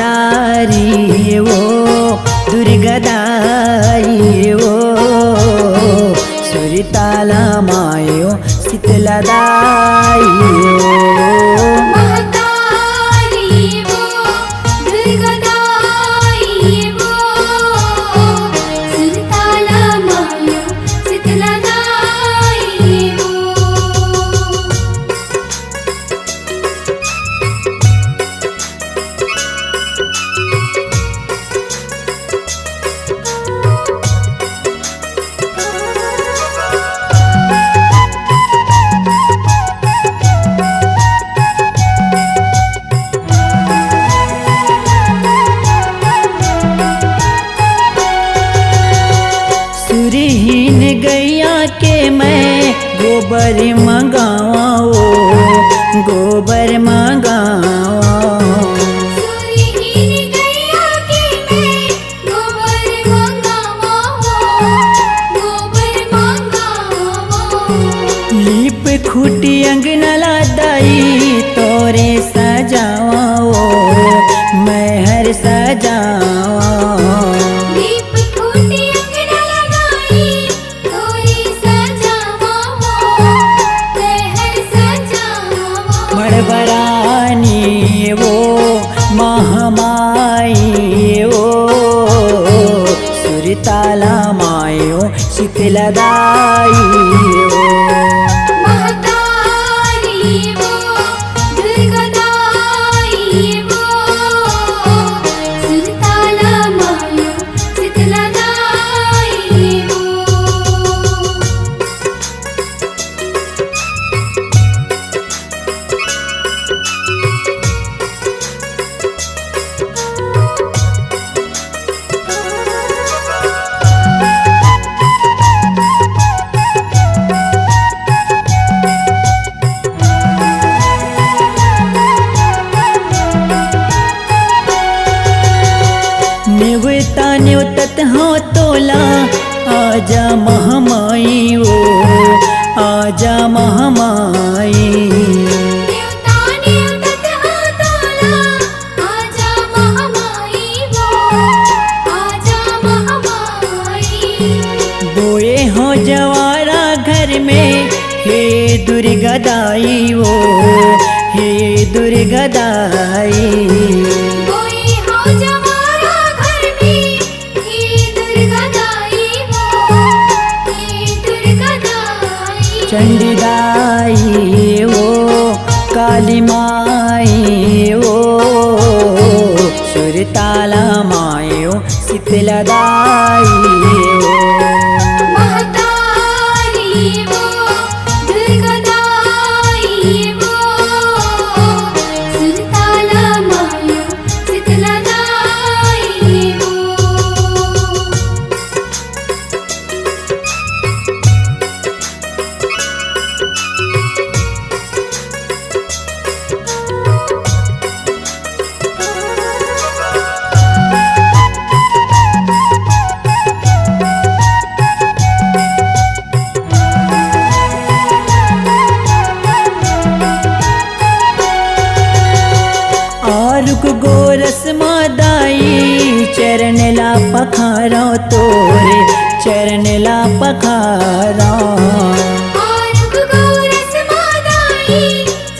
महतारी वो दुर्गदाई वो सुरताला मायो शीतलदाई सूरहीन गैया के मैं गोबर मंगावा गोबर मंगावा सूरहीन गैया के मैं गोबर मंगावा गोबर मंगावा लीप खूटी अंगना लादाई तोरे सजावा मैं हर सजावा बरानी वो महामाई वो सुरताला मायो शीतलदाई वो महतारी वो दुर्गदाई वो सुरताला मायो शीतलदाई वो निवता न्योतत हो तोला आजा महामाई वो आजा महामाई न्योता न्योतत हो तोला आजा महामाई वो आजा महामाई बोए हो जवारा घर में हे दुर्गदाई वो हे दुर्गदाई चंडीदाई वो काली माई वो सुरताला मायो शीतलदाई वो महतारी वो दुर्गदाई वो सुरताला मायो शीतलदाई वो आरुक गोरस मादाई चरण ला पखारा तोरे चरण ला पखारा आरुक गोरस मादाई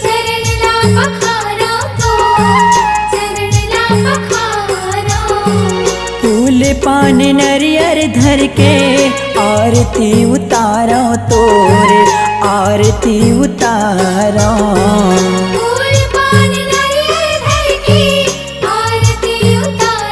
चरण ला पखारा तो चरण ला पखारा फूल पान नरियर धर के आरती उतारा तोरे आरती उतारा फूल पान नारियल धर के आरती उतारा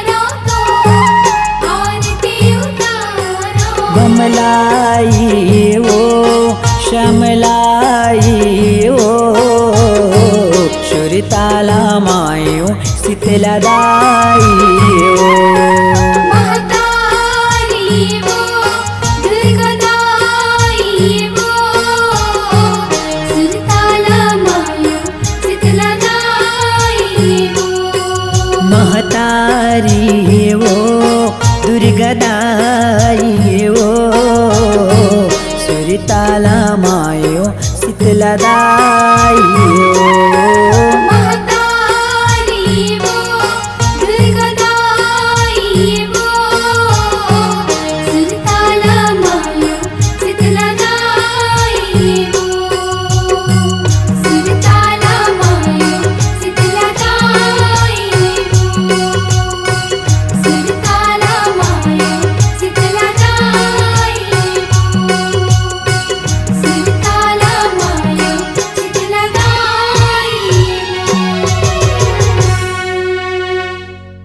मायो शीतलदाई ओ महतारी वो दुर्गदाई वो सुरताला मायो शीतलदाई वो महतारी वो दुर्गदाई वो सुरताला मायो शीतलदाई